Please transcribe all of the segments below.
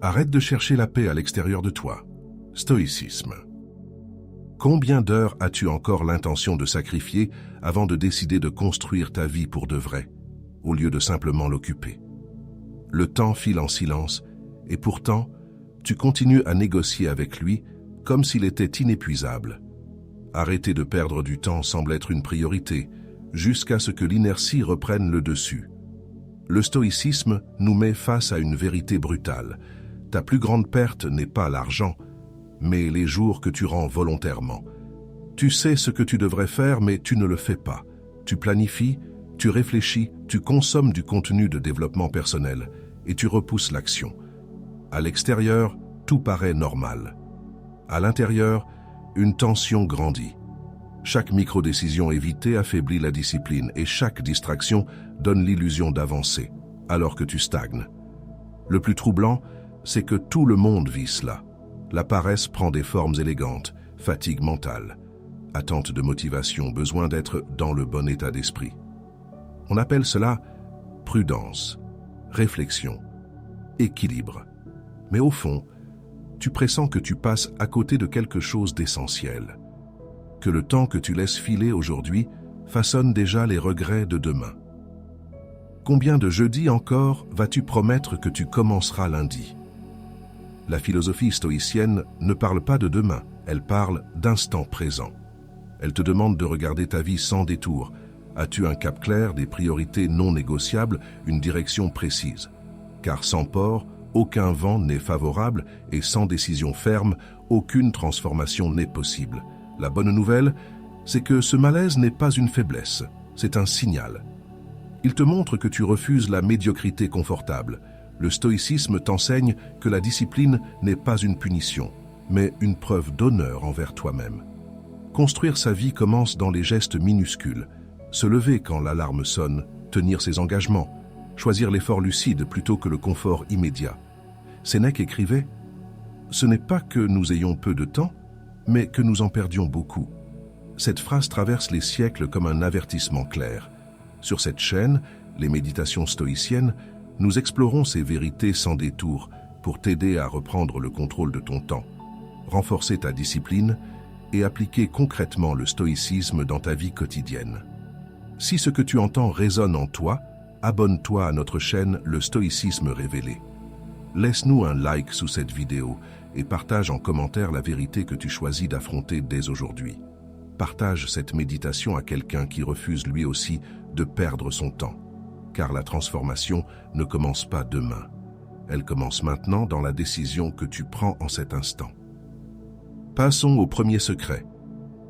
Arrête de chercher la paix à l'extérieur de toi. Stoïcisme. Combien d'heures as-tu encore l'intention de sacrifier avant de décider de construire ta vie pour de vrai, au lieu de simplement l'occuper? Le temps file en silence, et pourtant, tu continues à négocier avec lui comme s'il était inépuisable. Arrêter de perdre du temps semble être une priorité, jusqu'à ce que l'inertie reprenne le dessus. Le stoïcisme nous met face à une vérité brutale. Ta plus grande perte n'est pas l'argent, mais les jours que tu rends volontairement. Tu sais ce que tu devrais faire, mais tu ne le fais pas. Tu planifies, tu réfléchis, tu consommes du contenu de développement personnel et tu repousses l'action. À l'extérieur, tout paraît normal. À l'intérieur, une tension grandit. Chaque micro-décision évitée affaiblit la discipline et chaque distraction donne l'illusion d'avancer, alors que tu stagnes. Le plus troublant, c'est que tout le monde vit cela. La paresse prend des formes élégantes, fatigue mentale, attente de motivation, besoin d'être dans le bon état d'esprit. On appelle cela prudence, réflexion, équilibre. Mais au fond, tu pressens que tu passes à côté de quelque chose d'essentiel. Que le temps que tu laisses filer aujourd'hui façonne déjà les regrets de demain. Combien de jeudis encore vas-tu promettre que tu commenceras lundi? La philosophie stoïcienne ne parle pas de demain, elle parle d'instant présent. Elle te demande de regarder ta vie sans détour. As-tu un cap clair, des priorités non négociables, une direction précise? Car sans port, aucun vent n'est favorable et sans décision ferme, aucune transformation n'est possible. La bonne nouvelle, c'est que ce malaise n'est pas une faiblesse, c'est un signal. Il te montre que tu refuses la médiocrité confortable. Le stoïcisme t'enseigne que la discipline n'est pas une punition, mais une preuve d'honneur envers toi-même. Construire sa vie commence dans les gestes minuscules. Se lever quand l'alarme sonne, tenir ses engagements, choisir l'effort lucide plutôt que le confort immédiat. Sénèque écrivait « Ce n'est pas que nous ayons peu de temps, mais que nous en perdions beaucoup. » Cette phrase traverse les siècles comme un avertissement clair. Sur cette chaîne, les méditations stoïciennes, nous explorons ces vérités sans détour pour t'aider à reprendre le contrôle de ton temps, renforcer ta discipline et appliquer concrètement le stoïcisme dans ta vie quotidienne. Si ce que tu entends résonne en toi, abonne-toi à notre chaîne Le Stoïcisme Révélé. Laisse-nous un like sous cette vidéo et partage en commentaire la vérité que tu choisis d'affronter dès aujourd'hui. Partage cette méditation à quelqu'un qui refuse lui aussi de perdre son temps. Car la transformation ne commence pas demain. Elle commence maintenant dans la décision que tu prends en cet instant. Passons au premier secret.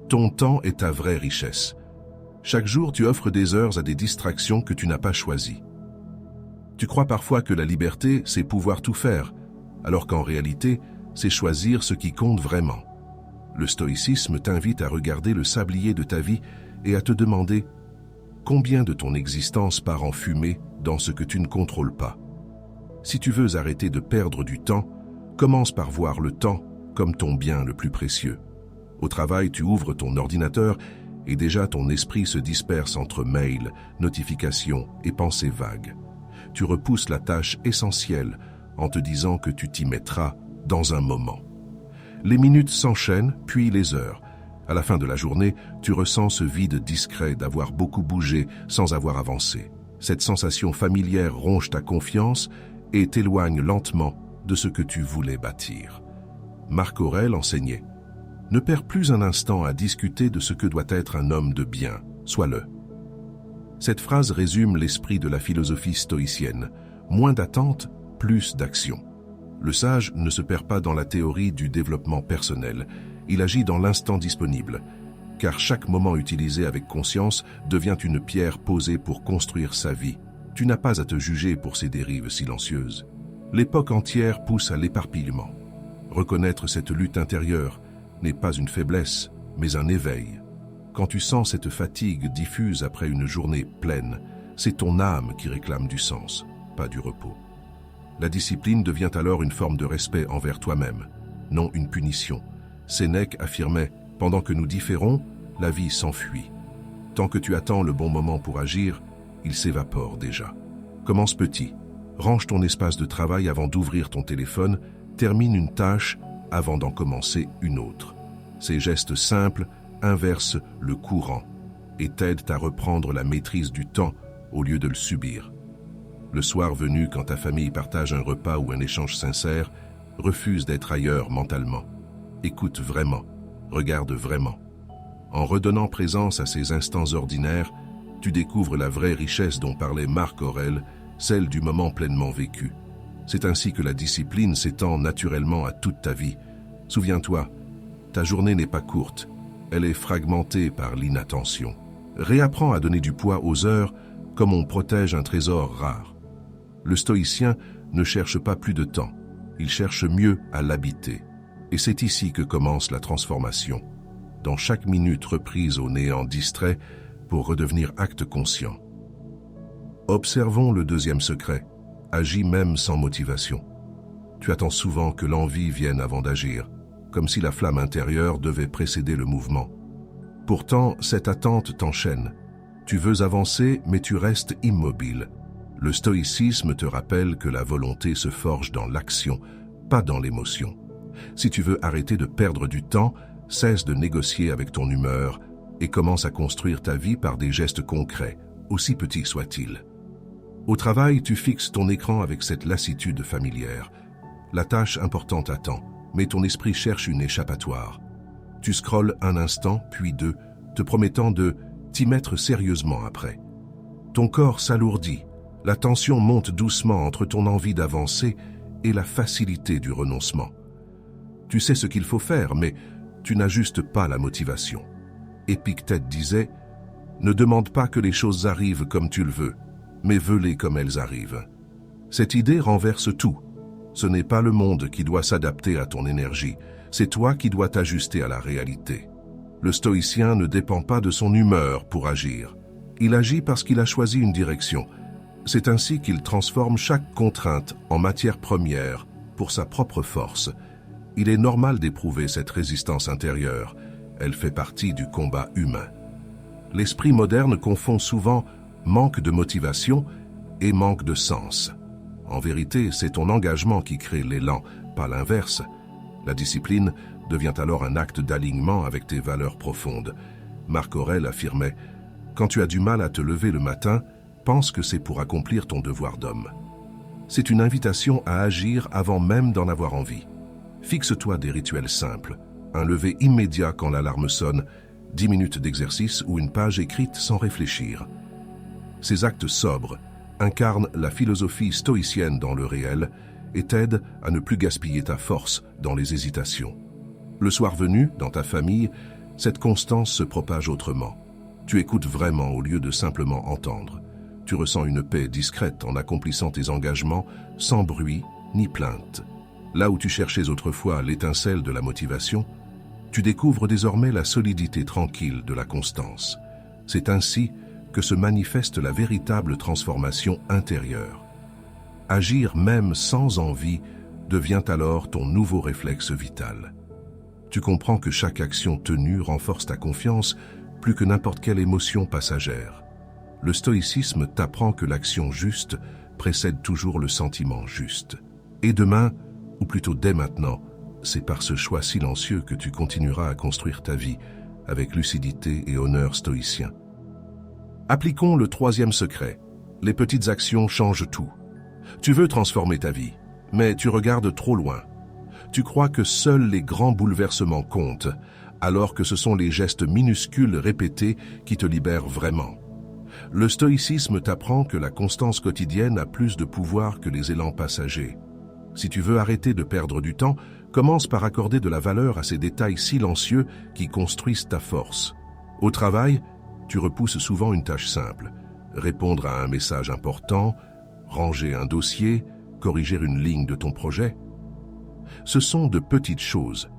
Ton temps est ta vraie richesse. Chaque jour, tu offres des heures à des distractions que tu n'as pas choisies. Tu crois parfois que la liberté, c'est pouvoir tout faire, alors qu'en réalité, c'est choisir ce qui compte vraiment. Le stoïcisme t'invite à regarder le sablier de ta vie et à te demander combien de ton existence part en fumée dans ce que tu ne contrôles pas. Si tu veux arrêter de perdre du temps, commence par voir le temps comme ton bien le plus précieux. Au travail, tu ouvres ton ordinateur et déjà ton esprit se disperse entre mails, notifications et pensées vagues. Tu repousses la tâche essentielle en te disant que tu t'y mettras dans un moment. Les minutes s'enchaînent, puis les heures. À la fin de la journée, tu ressens ce vide discret d'avoir beaucoup bougé sans avoir avancé. Cette sensation familière ronge ta confiance et t'éloigne lentement de ce que tu voulais bâtir. Marc Aurèle enseignait « Ne perds plus un instant à discuter de ce que doit être un homme de bien, sois-le. » Cette phrase résume l'esprit de la philosophie stoïcienne. Moins d'attente, plus d'action. Le sage ne se perd pas dans la théorie du développement personnel. Il agit dans l'instant disponible, car chaque moment utilisé avec conscience devient une pierre posée pour construire sa vie. Tu n'as pas à te juger pour ces dérives silencieuses. L'époque entière pousse à l'éparpillement. Reconnaître cette lutte intérieure n'est pas une faiblesse, mais un éveil. Quand tu sens cette fatigue diffuse après une journée pleine, c'est ton âme qui réclame du sens, pas du repos. La discipline devient alors une forme de respect envers toi-même, non une punition. Sénèque affirmait « Pendant que nous différons, la vie s'enfuit. Tant que tu attends le bon moment pour agir, il s'évapore déjà. » Commence petit. Range ton espace de travail avant d'ouvrir ton téléphone, termine une tâche avant d'en commencer une autre. Ces gestes simples inversent le courant et t'aident à reprendre la maîtrise du temps au lieu de le subir. Le soir venu, quand ta famille partage un repas ou un échange sincère, refuse d'être ailleurs mentalement. Écoute vraiment, regarde vraiment. En redonnant présence à ces instants ordinaires, tu découvres la vraie richesse dont parlait Marc Aurèle, celle du moment pleinement vécu. C'est ainsi que la discipline s'étend naturellement à toute ta vie. Souviens-toi, ta journée n'est pas courte, elle est fragmentée par l'inattention. Réapprends à donner du poids aux heures comme on protège un trésor rare. Le stoïcien ne cherche pas plus de temps, il cherche mieux à l'habiter. Et c'est ici que commence la transformation, dans chaque minute reprise au néant distrait pour redevenir acte conscient. Observons le deuxième secret, agis même sans motivation. Tu attends souvent que l'envie vienne avant d'agir, comme si la flamme intérieure devait précéder le mouvement. Pourtant, cette attente t'enchaîne. Tu veux avancer, mais tu restes immobile. Le stoïcisme te rappelle que la volonté se forge dans l'action, pas dans l'émotion. Si tu veux arrêter de perdre du temps, cesse de négocier avec ton humeur et commence à construire ta vie par des gestes concrets, aussi petits soient-ils. Au travail, tu fixes ton écran avec cette lassitude familière. La tâche importante attend, mais ton esprit cherche une échappatoire. Tu scrolles un instant, puis deux, te promettant de t'y mettre sérieusement après. Ton corps s'alourdit, la tension monte doucement entre ton envie d'avancer et la facilité du renoncement. Tu sais ce qu'il faut faire, mais tu n'ajustes pas la motivation. Épictète disait « Ne demande pas que les choses arrivent comme tu le veux, mais veux-les comme elles arrivent. » Cette idée renverse tout. Ce n'est pas le monde qui doit s'adapter à ton énergie, c'est toi qui dois t'ajuster à la réalité. Le stoïcien ne dépend pas de son humeur pour agir. Il agit parce qu'il a choisi une direction. C'est ainsi qu'il transforme chaque contrainte en matière première pour sa propre force. Il est normal d'éprouver cette résistance intérieure. Elle fait partie du combat humain. L'esprit moderne confond souvent manque de motivation et manque de sens. En vérité, c'est ton engagement qui crée l'élan, pas l'inverse. La discipline devient alors un acte d'alignement avec tes valeurs profondes. Marc Aurèle affirmait « Quand tu as du mal à te lever le matin, pense que c'est pour accomplir ton devoir d'homme. » C'est une invitation à agir avant même d'en avoir envie. Fixe-toi des rituels simples, un lever immédiat quand l'alarme sonne, 10 minutes d'exercice ou une page écrite sans réfléchir. Ces actes sobres incarnent la philosophie stoïcienne dans le réel et t'aident à ne plus gaspiller ta force dans les hésitations. Le soir venu, dans ta famille, cette constance se propage autrement. Tu écoutes vraiment au lieu de simplement entendre. Tu ressens une paix discrète en accomplissant tes engagements sans bruit ni plainte. Là où tu cherchais autrefois l'étincelle de la motivation, tu découvres désormais la solidité tranquille de la constance. C'est ainsi que se manifeste la véritable transformation intérieure. Agir même sans envie devient alors ton nouveau réflexe vital. Tu comprends que chaque action tenue renforce ta confiance plus que n'importe quelle émotion passagère. Le stoïcisme t'apprend que l'action juste précède toujours le sentiment juste. Et demain, ou plutôt dès maintenant, c'est par ce choix silencieux que tu continueras à construire ta vie avec lucidité et honneur stoïcien. Appliquons le troisième secret. Les petites actions changent tout. Tu veux transformer ta vie, mais tu regardes trop loin. Tu crois que seuls les grands bouleversements comptent, alors que ce sont les gestes minuscules répétés qui te libèrent vraiment. Le stoïcisme t'apprend que la constance quotidienne a plus de pouvoir que les élans passagers. Si tu veux arrêter de perdre du temps, commence par accorder de la valeur à ces détails silencieux qui construisent ta force. Au travail, tu repousses souvent une tâche simple. Répondre à un message important, ranger un dossier, corriger une ligne de ton projet. Ce sont de petites choses,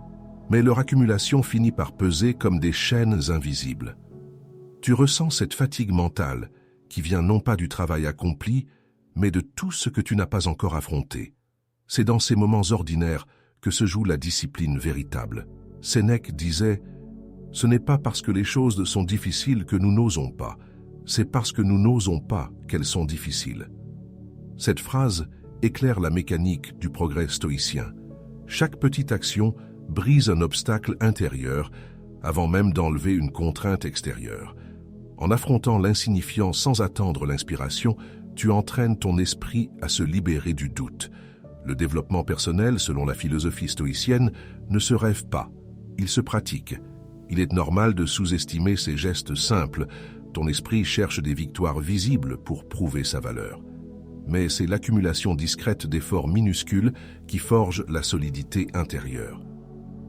mais leur accumulation finit par peser comme des chaînes invisibles. Tu ressens cette fatigue mentale qui vient non pas du travail accompli, mais de tout ce que tu n'as pas encore affronté. C'est dans ces moments ordinaires que se joue la discipline véritable. Sénèque disait « Ce n'est pas parce que les choses sont difficiles que nous n'osons pas, c'est parce que nous n'osons pas qu'elles sont difficiles. » Cette phrase éclaire la mécanique du progrès stoïcien. Chaque petite action brise un obstacle intérieur avant même d'enlever une contrainte extérieure. En affrontant l'insignifiant sans attendre l'inspiration, tu entraînes ton esprit à se libérer du doute. Le développement personnel, selon la philosophie stoïcienne, ne se rêve pas, il se pratique. Il est normal de sous-estimer ces gestes simples. Ton esprit cherche des victoires visibles pour prouver sa valeur. Mais c'est l'accumulation discrète d'efforts minuscules qui forge la solidité intérieure.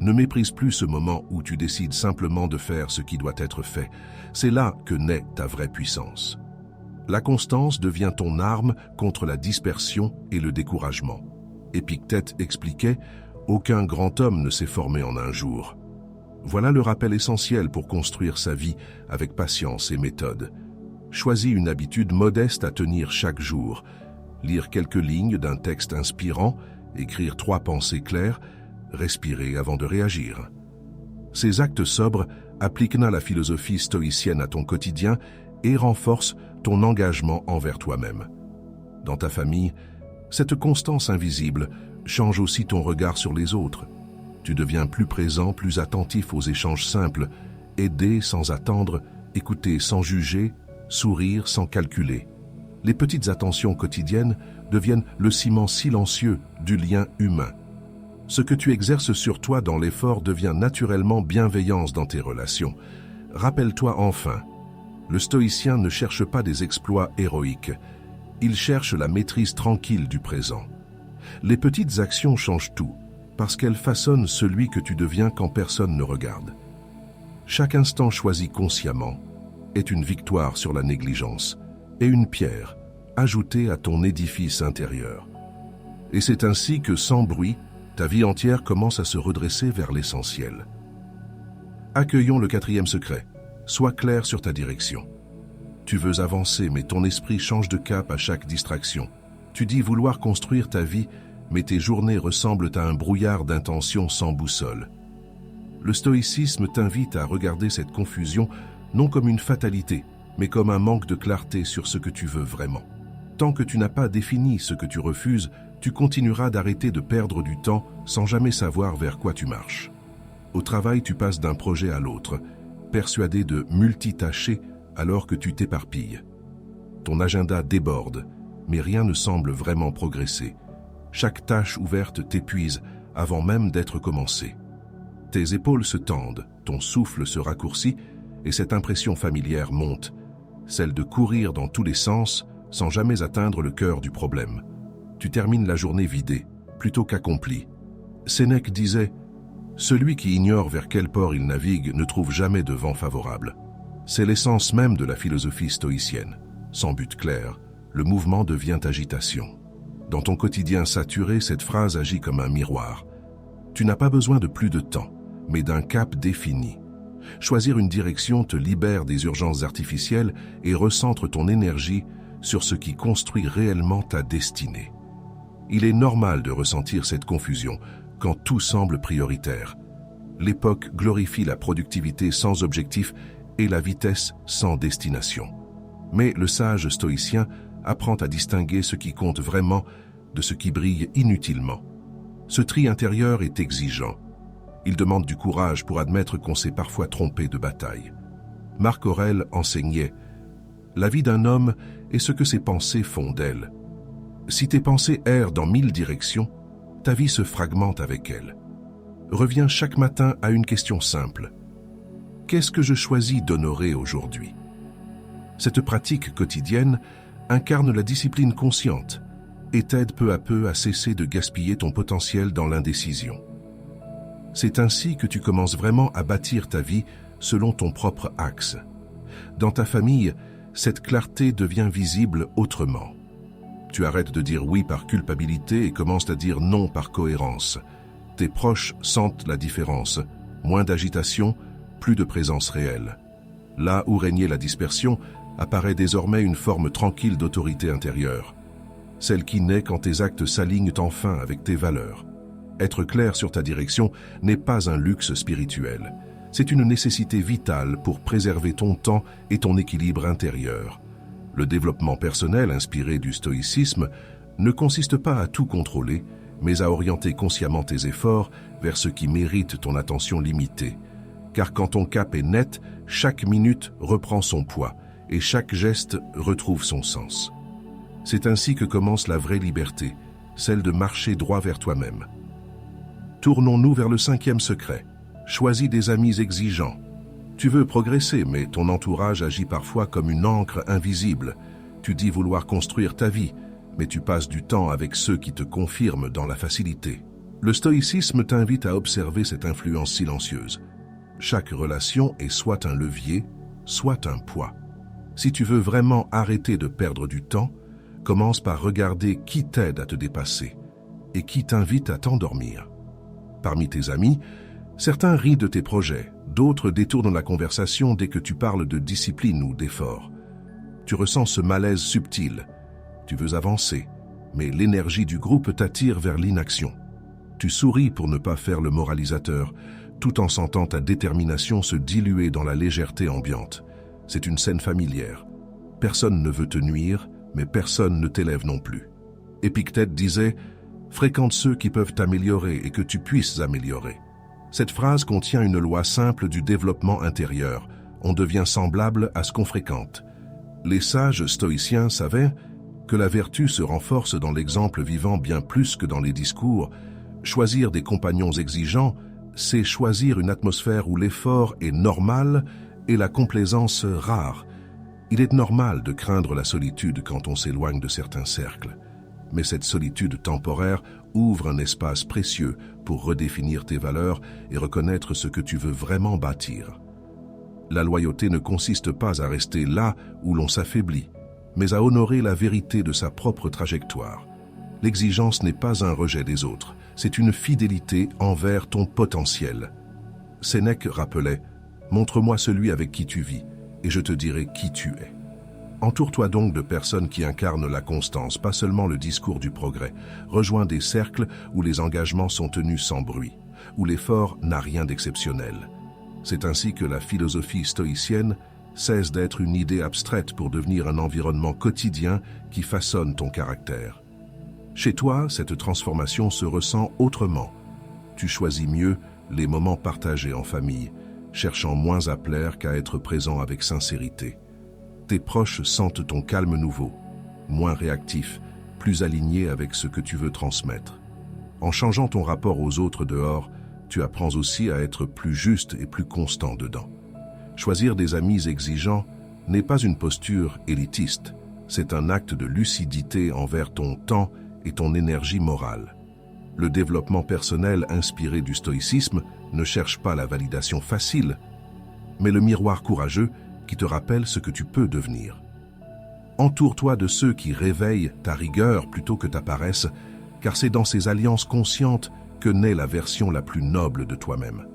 Ne méprise plus ce moment où tu décides simplement de faire ce qui doit être fait. C'est là que naît ta vraie puissance. La constance devient ton arme contre la dispersion et le découragement. Épictète expliquait « Aucun grand homme ne s'est formé en un jour ». Voilà le rappel essentiel pour construire sa vie avec patience et méthode. Choisis une habitude modeste à tenir chaque jour. Lire quelques lignes d'un texte inspirant, écrire 3 pensées claires, respirer avant de réagir. Ces actes sobres appliquent la philosophie stoïcienne à ton quotidien et renforcent ton engagement envers toi-même. Dans ta famille, cette constance invisible change aussi ton regard sur les autres. Tu deviens plus présent, plus attentif aux échanges simples, aider sans attendre, écouter sans juger, sourire sans calculer. Les petites attentions quotidiennes deviennent le ciment silencieux du lien humain. Ce que tu exerces sur toi dans l'effort devient naturellement bienveillance dans tes relations. Rappelle-toi enfin, le stoïcien ne cherche pas des exploits héroïques. Il cherche la maîtrise tranquille du présent. Les petites actions changent tout, parce qu'elles façonnent celui que tu deviens quand personne ne regarde. Chaque instant choisi consciemment est une victoire sur la négligence et une pierre ajoutée à ton édifice intérieur. Et c'est ainsi que, sans bruit, ta vie entière commence à se redresser vers l'essentiel. Accueillons le 4e secret. Sois clair sur ta direction. Tu veux avancer, mais ton esprit change de cap à chaque distraction. Tu dis vouloir construire ta vie, mais tes journées ressemblent à un brouillard d'intentions sans boussole. Le stoïcisme t'invite à regarder cette confusion non comme une fatalité, mais comme un manque de clarté sur ce que tu veux vraiment. Tant que tu n'as pas défini ce que tu refuses, tu continueras d'arrêter de perdre du temps sans jamais savoir vers quoi tu marches. Au travail, tu passes d'un projet à l'autre, persuadé de multitâcher alors que tu t'éparpilles. Ton agenda déborde, mais rien ne semble vraiment progresser. Chaque tâche ouverte t'épuise avant même d'être commencée. Tes épaules se tendent, ton souffle se raccourcit et cette impression familière monte, celle de courir dans tous les sens sans jamais atteindre le cœur du problème. Tu termines la journée vidée, plutôt qu'accomplie. Sénèque disait « Celui qui ignore vers quel port il navigue ne trouve jamais de vent favorable ». C'est l'essence même de la philosophie stoïcienne. Sans but clair, le mouvement devient agitation. Dans ton quotidien saturé, cette phrase agit comme un miroir. Tu n'as pas besoin de plus de temps, mais d'un cap défini. Choisir une direction te libère des urgences artificielles et recentre ton énergie sur ce qui construit réellement ta destinée. Il est normal de ressentir cette confusion quand tout semble prioritaire. L'époque glorifie la productivité sans objectif et la vitesse sans destination. Mais le sage stoïcien apprend à distinguer ce qui compte vraiment de ce qui brille inutilement. Ce tri intérieur est exigeant. Il demande du courage pour admettre qu'on s'est parfois trompé de bataille. Marc Aurèle enseignait « La vie d'un homme est ce que ses pensées font d'elle. Si tes pensées errent dans 1000 directions, ta vie se fragmente avec elles. Reviens chaque matin à une question simple. Qu'est-ce que je choisis d'honorer aujourd'hui ? Cette pratique quotidienne incarne la discipline consciente et t'aide peu à peu à cesser de gaspiller ton potentiel dans l'indécision. C'est ainsi que tu commences vraiment à bâtir ta vie selon ton propre axe. Dans ta famille, cette clarté devient visible autrement. Tu arrêtes de dire oui par culpabilité et commences à dire non par cohérence. Tes proches sentent la différence, moins d'agitation, plus de présence réelle. Là où régnait la dispersion, apparaît désormais une forme tranquille d'autorité intérieure, celle qui naît quand tes actes s'alignent enfin avec tes valeurs. Être clair sur ta direction n'est pas un luxe spirituel, c'est une nécessité vitale pour préserver ton temps et ton équilibre intérieur. Le développement personnel inspiré du stoïcisme ne consiste pas à tout contrôler, mais à orienter consciemment tes efforts vers ce qui mérite ton attention limitée. Car quand ton cap est net, chaque minute reprend son poids et chaque geste retrouve son sens. C'est ainsi que commence la vraie liberté, celle de marcher droit vers toi-même. Tournons-nous vers le 5e secret. Choisis des amis exigeants. Tu veux progresser, mais ton entourage agit parfois comme une encre invisible. Tu dis vouloir construire ta vie, mais tu passes du temps avec ceux qui te confirment dans la facilité. Le stoïcisme t'invite à observer cette influence silencieuse. Chaque relation est soit un levier, soit un poids. Si tu veux vraiment arrêter de perdre du temps, commence par regarder qui t'aide à te dépasser et qui t'invite à t'endormir. Parmi tes amis, certains rient de tes projets, d'autres détournent la conversation dès que tu parles de discipline ou d'effort. Tu ressens ce malaise subtil. Tu veux avancer, mais l'énergie du groupe t'attire vers l'inaction. Tu souris pour ne pas faire le moralisateur, tout en sentant ta détermination se diluer dans la légèreté ambiante. C'est une scène familière. Personne ne veut te nuire, mais personne ne t'élève non plus. Épictète disait « Fréquente ceux qui peuvent t'améliorer et que tu puisses améliorer ». Cette phrase contient une loi simple du développement intérieur. On devient semblable à ce qu'on fréquente. Les sages stoïciens savaient que la vertu se renforce dans l'exemple vivant bien plus que dans les discours. Choisir des compagnons exigeants, c'est choisir une atmosphère où l'effort est normal et la complaisance rare. Il est normal de craindre la solitude quand on s'éloigne de certains cercles. Mais cette solitude temporaire ouvre un espace précieux pour redéfinir tes valeurs et reconnaître ce que tu veux vraiment bâtir. La loyauté ne consiste pas à rester là où l'on s'affaiblit, mais à honorer la vérité de sa propre trajectoire. L'exigence n'est pas un rejet des autres, c'est une fidélité envers ton potentiel. Sénèque rappelait « Montre-moi celui avec qui tu vis, et je te dirai qui tu es ». Entoure-toi donc de personnes qui incarnent la constance, pas seulement le discours du progrès. Rejoins des cercles où les engagements sont tenus sans bruit, où l'effort n'a rien d'exceptionnel. C'est ainsi que la philosophie stoïcienne cesse d'être une idée abstraite pour devenir un environnement quotidien qui façonne ton caractère. Chez toi, cette transformation se ressent autrement. Tu choisis mieux les moments partagés en famille, cherchant moins à plaire qu'à être présent avec sincérité. Tes proches sentent ton calme nouveau, moins réactif, plus aligné avec ce que tu veux transmettre. En changeant ton rapport aux autres dehors, tu apprends aussi à être plus juste et plus constant dedans. Choisir des amis exigeants n'est pas une posture élitiste, c'est un acte de lucidité envers ton temps et ton énergie morale. Le développement personnel inspiré du stoïcisme ne cherche pas la validation facile, mais le miroir courageux qui te rappelle ce que tu peux devenir. Entoure-toi de ceux qui réveillent ta rigueur plutôt que ta paresse, car c'est dans ces alliances conscientes que naît la version la plus noble de toi-même.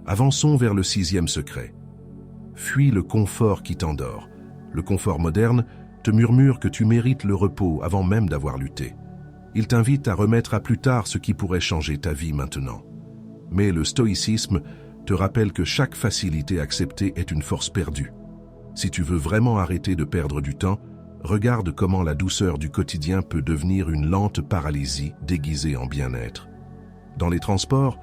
Avançons vers le 6e secret. Fuis le confort qui t'endort. Le confort moderne te murmure que tu mérites le repos avant même d'avoir lutté. Il t'invite à remettre à plus tard ce qui pourrait changer ta vie maintenant. Mais le stoïcisme te rappelle que chaque facilité acceptée est une force perdue. Si tu veux vraiment arrêter de perdre du temps, regarde comment la douceur du quotidien peut devenir une lente paralysie déguisée en bien-être. Dans les transports,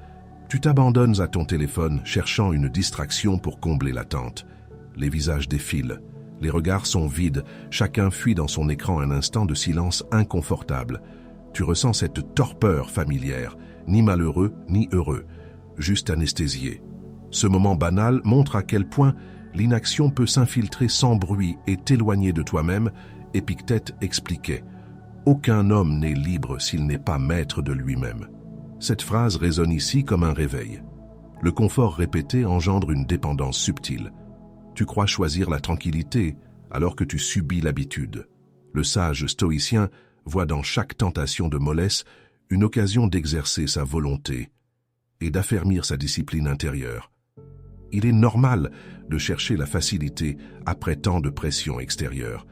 tu t'abandonnes à ton téléphone cherchant une distraction pour combler l'attente. Les visages défilent, les regards sont vides, chacun fuit dans son écran un instant de silence inconfortable. Tu ressens cette torpeur familière, ni malheureux ni heureux, juste anesthésié. Ce moment banal montre à quel point l'inaction peut s'infiltrer sans bruit et t'éloigner de toi-même. Épictète expliquait « Aucun homme n'est libre s'il n'est pas maître de lui-même ». Cette phrase résonne ici comme un réveil. Le confort répété engendre une dépendance subtile. Tu crois choisir la tranquillité alors que tu subis l'habitude. Le sage stoïcien voit dans chaque tentation de mollesse une occasion d'exercer sa volonté et d'affermir sa discipline intérieure. Il est normal de chercher la facilité après tant de pression extérieure,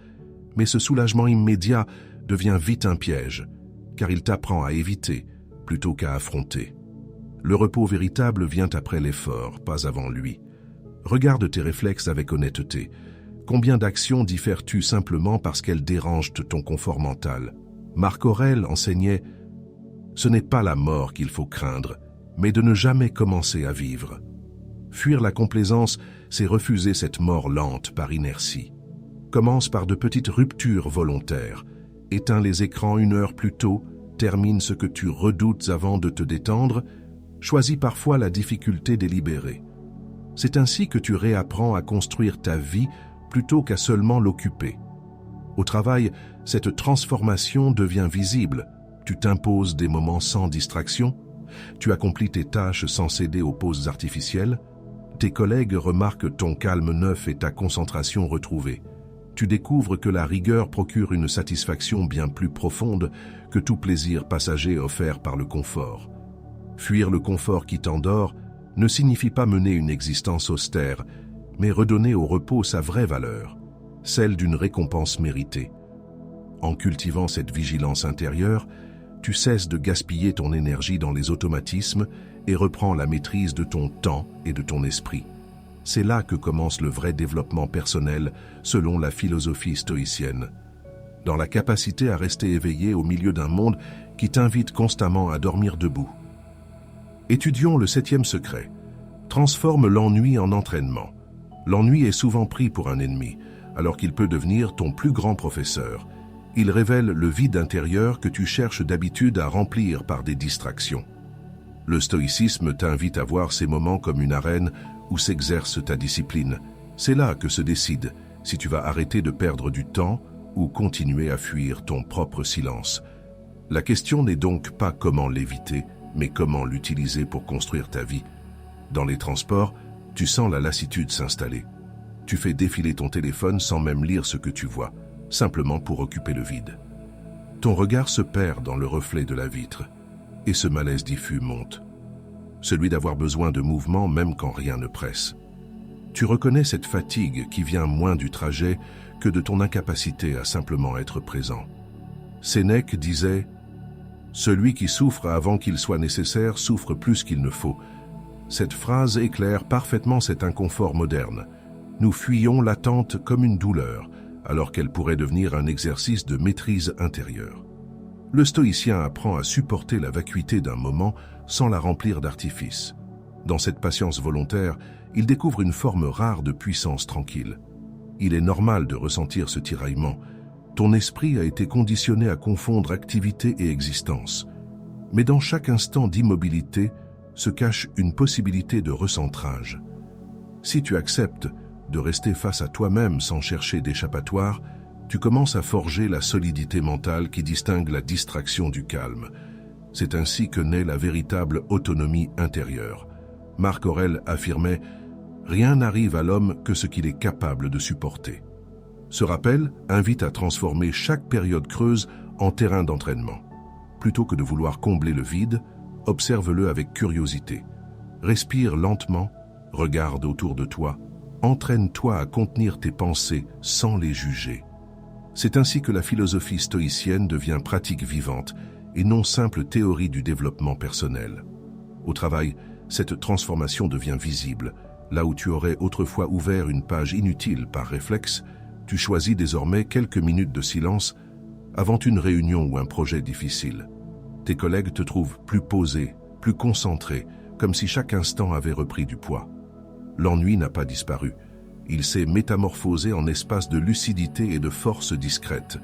mais ce soulagement immédiat devient vite un piège, car il t'apprend à éviter plutôt qu'à affronter. Le repos véritable vient après l'effort, pas avant lui. Regarde tes réflexes avec honnêteté. Combien d'actions diffères-tu simplement parce qu'elles dérangent ton confort mental? Marc Aurèle enseignait « Ce n'est pas la mort qu'il faut craindre, mais de ne jamais commencer à vivre. » Fuir la complaisance, c'est refuser cette mort lente par inertie. Commence par de petites ruptures volontaires. Éteins les écrans 1 heure plus tôt, termine ce que tu redoutes avant de te détendre, choisis parfois la difficulté délibérée. C'est ainsi que tu réapprends à construire ta vie plutôt qu'à seulement l'occuper. Au travail, cette transformation devient visible. Tu t'imposes des moments sans distraction, tu accomplis tes tâches sans céder aux pauses artificielles, tes collègues remarquent ton calme neuf et ta concentration retrouvée. Tu découvres que la rigueur procure une satisfaction bien plus profonde que tout plaisir passager offert par le confort. Fuir le confort qui t'endort ne signifie pas mener une existence austère, mais redonner au repos sa vraie valeur, celle d'une récompense méritée. En cultivant cette vigilance intérieure, tu cesses de gaspiller ton énergie dans les automatismes et reprends la maîtrise de ton temps et de ton esprit. C'est là que commence le vrai développement personnel selon la philosophie stoïcienne. Dans la capacité à rester éveillé au milieu d'un monde qui t'invite constamment à dormir debout. Étudions le 7e secret. Transforme l'ennui en entraînement. L'ennui est souvent pris pour un ennemi, alors qu'il peut devenir ton plus grand professeur. Il révèle le vide intérieur que tu cherches d'habitude à remplir par des distractions. Le stoïcisme t'invite à voir ces moments comme une arène où s'exerce ta discipline. C'est là que se décide si tu vas arrêter de perdre du temps ou continuer à fuir ton propre silence. La question n'est donc pas comment l'éviter, mais comment l'utiliser pour construire ta vie. Dans les transports, tu sens la lassitude s'installer. Tu fais défiler ton téléphone sans même lire ce que tu vois, simplement pour occuper le vide. Ton regard se perd dans le reflet de la vitre, et ce malaise diffus monte. Celui d'avoir besoin de mouvement même quand rien ne presse. Tu reconnais cette fatigue qui vient moins du trajet que de ton incapacité à simplement être présent. Sénèque disait « Celui qui souffre avant qu'il soit nécessaire souffre plus qu'il ne faut ». Cette phrase éclaire parfaitement cet inconfort moderne. Nous fuyons l'attente comme une douleur, alors qu'elle pourrait devenir un exercice de maîtrise intérieure. Le stoïcien apprend à supporter la vacuité d'un moment sans la remplir d'artifice. Dans cette patience volontaire, il découvre une forme rare de puissance tranquille. Il est normal de ressentir ce tiraillement. Ton esprit a été conditionné à confondre activité et existence. Mais dans chaque instant d'immobilité se cache une possibilité de recentrage. Si tu acceptes de rester face à toi-même sans chercher d'échappatoire, tu commences à forger la solidité mentale qui distingue la distraction du calme. C'est ainsi que naît la véritable autonomie intérieure. Marc Aurèle affirmait « Rien n'arrive à l'homme que ce qu'il est capable de supporter ». Ce rappel invite à transformer chaque période creuse en terrain d'entraînement. Plutôt que de vouloir combler le vide, observe-le avec curiosité. Respire lentement, regarde autour de toi, entraîne-toi à contenir tes pensées sans les juger. C'est ainsi que la philosophie stoïcienne devient pratique vivante et non simple théorie du développement personnel. Au travail, cette transformation devient visible. Là où tu aurais autrefois ouvert une page inutile par réflexe, tu choisis désormais quelques minutes de silence avant une réunion ou un projet difficile. Tes collègues te trouvent plus posé, plus concentré, comme si chaque instant avait repris du poids. L'ennui n'a pas disparu. Il s'est métamorphosé en espace de lucidité et de force discrète.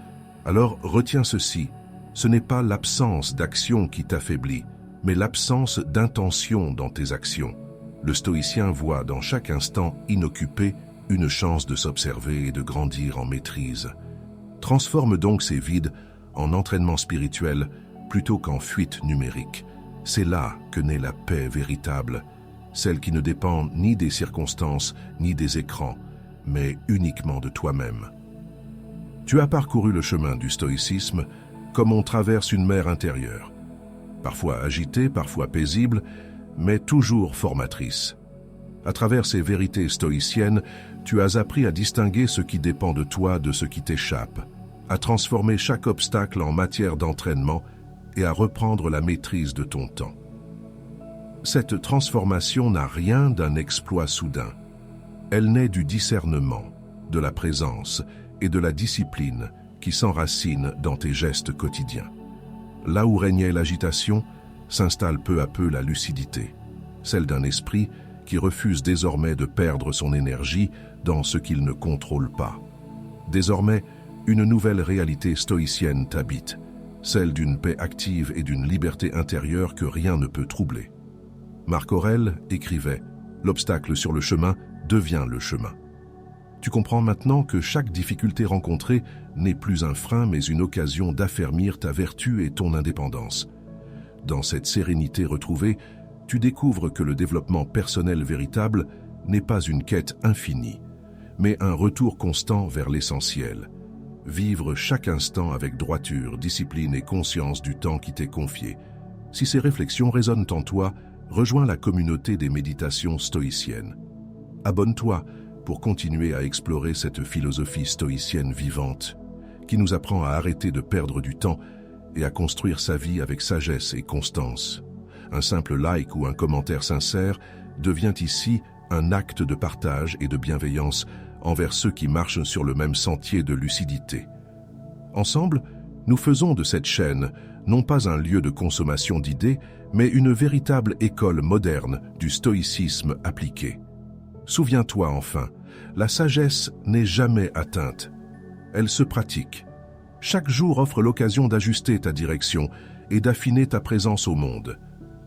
Alors retiens ceci, ce n'est pas l'absence d'action qui t'affaiblit, mais l'absence d'intention dans tes actions. Le stoïcien voit dans chaque instant inoccupé une chance de s'observer et de grandir en maîtrise. Transforme donc ces vides en entraînement spirituel plutôt qu'en fuite numérique. C'est là que naît la paix véritable, celle qui ne dépend ni des circonstances ni des écrans, mais uniquement de toi-même. Tu as parcouru le chemin du stoïcisme comme on traverse une mer intérieure, parfois agitée, parfois paisible, mais toujours formatrice. À travers ces vérités stoïciennes, tu as appris à distinguer ce qui dépend de toi de ce qui t'échappe, à transformer chaque obstacle en matière d'entraînement et à reprendre la maîtrise de ton temps. Cette transformation n'a rien d'un exploit soudain. Elle naît du discernement, de la présence et de la discipline qui s'enracine dans tes gestes quotidiens. Là où régnait l'agitation, s'installe peu à peu la lucidité, celle d'un esprit qui refuse désormais de perdre son énergie dans ce qu'il ne contrôle pas. Désormais, une nouvelle réalité stoïcienne t'habite, celle d'une paix active et d'une liberté intérieure que rien ne peut troubler. Marc Aurèle écrivait « L'obstacle sur le chemin devient le chemin ». Tu comprends maintenant que chaque difficulté rencontrée n'est plus un frein mais une occasion d'affermir ta vertu et ton indépendance. Dans cette sérénité retrouvée, tu découvres que le développement personnel véritable n'est pas une quête infinie, mais un retour constant vers l'essentiel. Vivre chaque instant avec droiture, discipline et conscience du temps qui t'est confié. Si ces réflexions résonnent en toi, rejoins la communauté des méditations stoïciennes. Abonne-toi pour continuer à explorer cette philosophie stoïcienne vivante qui nous apprend à arrêter de perdre du temps et à construire sa vie avec sagesse et constance. Un simple like ou un commentaire sincère devient ici un acte de partage et de bienveillance envers ceux qui marchent sur le même sentier de lucidité. Ensemble, nous faisons de cette chaîne non pas un lieu de consommation d'idées, mais une véritable école moderne du stoïcisme appliqué. Souviens-toi enfin, la sagesse n'est jamais atteinte. Elle se pratique. Chaque jour offre l'occasion d'ajuster ta direction et d'affiner ta présence au monde.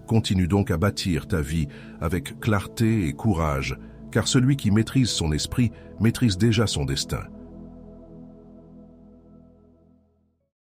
Continue donc à bâtir ta vie avec clarté et courage, car celui qui maîtrise son esprit maîtrise déjà son destin.